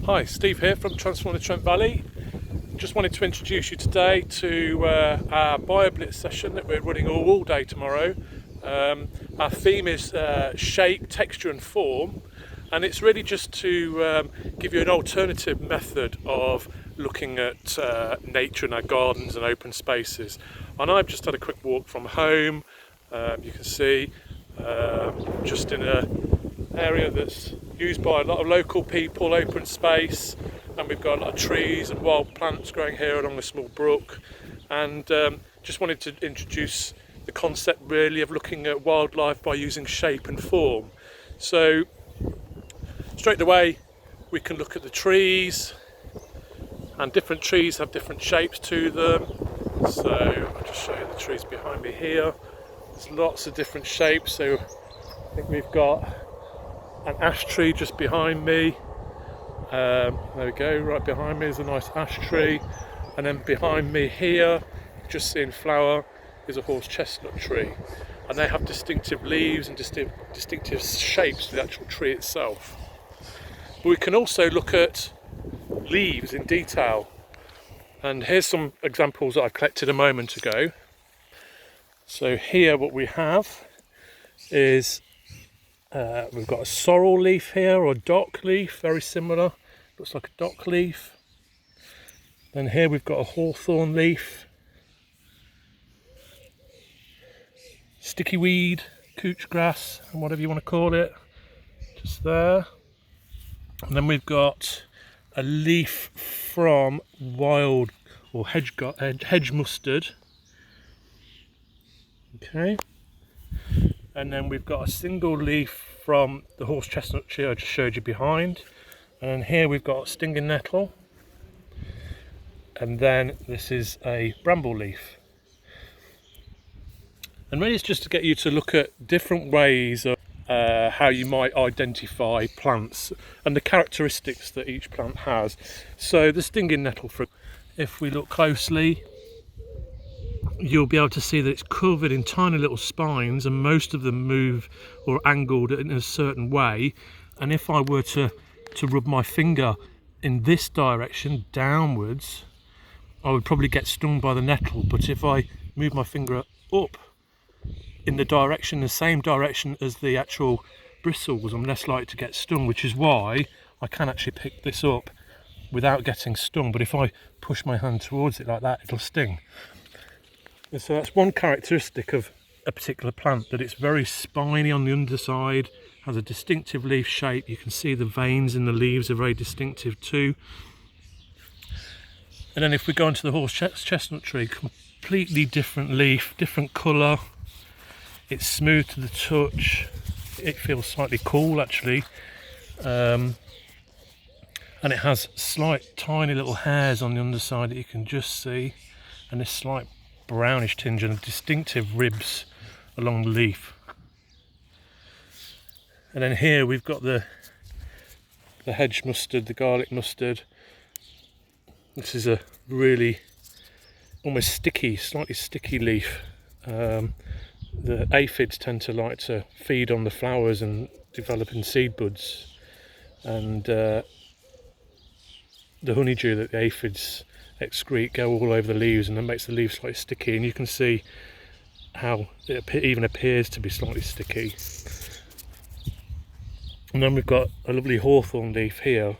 Hi, Steve here from Transforming the Trent Valley. Just wanted to introduce you today to our BioBlitz session that we're running all day tomorrow. Our theme is shape, texture and form, and it's really just to give you an alternative method of looking at nature in our gardens and open spaces. And I've just had a quick walk from home, you can see, just in an area that's used by a lot of local people, open space, and we've got a lot of trees and wild plants growing here along a small brook, and just wanted to introduce the concept really of looking at wildlife by using shape and form. So straight away we can look at the trees, and different trees have different shapes to them. So I'll just show you the trees behind me here. There's lots of different shapes. So I think we've got an ash tree just behind me. There we go, right behind me is a nice ash tree, and then behind me here, just seeing flower, is a horse chestnut tree, and they have distinctive leaves and distinctive shapes to the actual tree itself. But we can also look at leaves in detail, and here's some examples that I collected a moment ago. So here what we have is we've got a sorrel leaf here, or a dock leaf, very similar, looks like a dock leaf. Then here we've got a hawthorn leaf, sticky weed, couch grass, and whatever you want to call it, just there. And then we've got a leaf from wild or hedge mustard. Okay. And then we've got a single leaf from the horse chestnut tree I just showed you behind. And here we've got stinging nettle. And then this is a bramble leaf. And really it's just to get you to look at different ways of how you might identify plants and the characteristics that each plant has. So the stinging nettle, if we look closely, you'll be able to see that it's covered in tiny little spines, and most of them move or angled in a certain way. And if I were to rub my finger in this direction downwards, I would probably get stung by the nettle. But if I move my finger up in the same direction as the actual bristles, I'm less likely to get stung, which is why I can actually pick this up without getting stung. But if I push my hand towards it like that, it'll sting. And so that's one characteristic of a particular plant, that it's very spiny on the underside, has a distinctive leaf shape. You can see the veins in the leaves are very distinctive too. And then if we go into the horse chestnut tree, completely different leaf, different colour. It's smooth to the touch. It feels slightly cool actually. And it has slight tiny little hairs on the underside that you can just see, and this slight brownish tinge and distinctive ribs along the leaf. And then here we've got the hedge mustard, the garlic mustard. This is a really almost sticky, slightly sticky leaf. The aphids tend to like to feed on the flowers and develop in seed buds, and the honeydew that the aphids excrete go all over the leaves, and that makes the leaves slightly sticky, and you can see how it even appears to be slightly sticky. And then we've got a lovely hawthorn leaf here,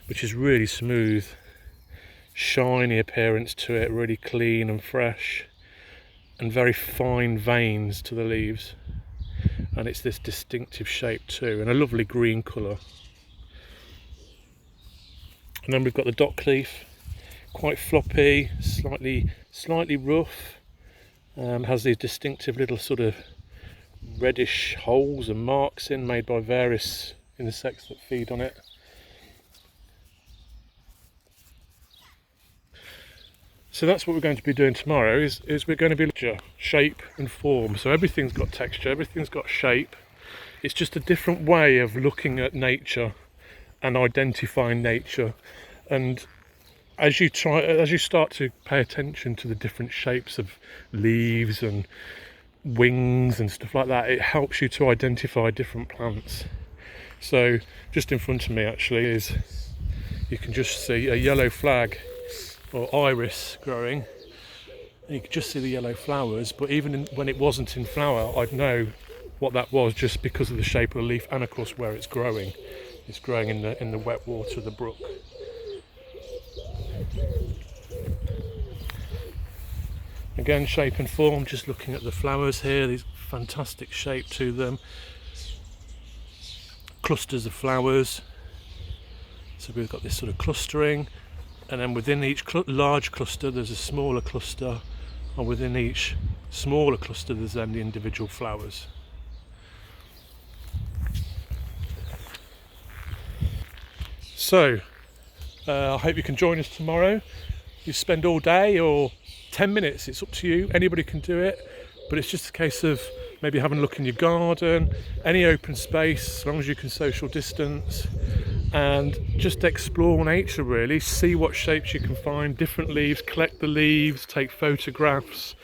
which is really smooth, shiny appearance to it, really clean and fresh, and very fine veins to the leaves, and it's this distinctive shape too, and a lovely green colour. And then we've got the dock leaf, quite floppy, slightly rough, has these distinctive little sort of reddish holes and marks made by various insects that feed on it. So that's what we're going to be doing tomorrow, is we're going to be looking at shape and form. So everything's got texture, everything's got shape. It's just a different way of looking at nature and identifying nature. And as you start to pay attention to the different shapes of leaves and wings and stuff like that, it helps you to identify different plants. So just in front of me actually is you can just see a yellow flag or iris growing. And you can just see the yellow flowers, but even when it wasn't in flower, I'd know what that was just because of the shape of the leaf and of course where it's growing. It's growing in the wet water of the brook. Again, shape and form, just looking at the flowers here, these fantastic shape to them. Clusters of flowers. So we've got this sort of clustering, and then within each large cluster there's a smaller cluster, and within each smaller cluster there's then the individual flowers. So I hope you can join us tomorrow. You spend all day or 10 minutes, it's up to you, anybody can do it, but it's just a case of maybe having a look in your garden, any open space, as long as you can social distance, and just explore nature really, see what shapes you can find, different leaves, collect the leaves, take photographs,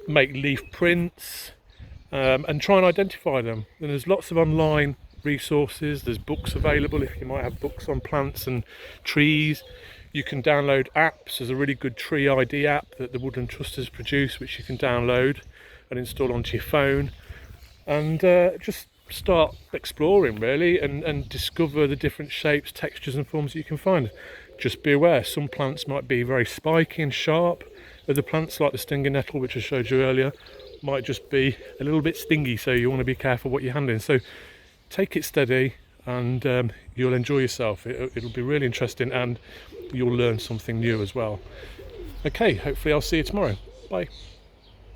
make leaf prints, and try and identify them. And there's lots of online resources, there's books available if you might have books on plants and trees. You can download apps. There's a really good tree ID app that the Woodland Trust has produced, which you can download and install onto your phone, and just start exploring really, and discover the different shapes, textures and forms that you can find. Just be aware, some plants might be very spiky and sharp. Other plants like the stinging nettle, which I showed you earlier, might just be a little bit stingy, so you want to be careful what you're handling. So take it steady, and you'll enjoy yourself. It'll be really interesting, and you'll learn something new as well. Okay, hopefully I'll see you tomorrow. Bye.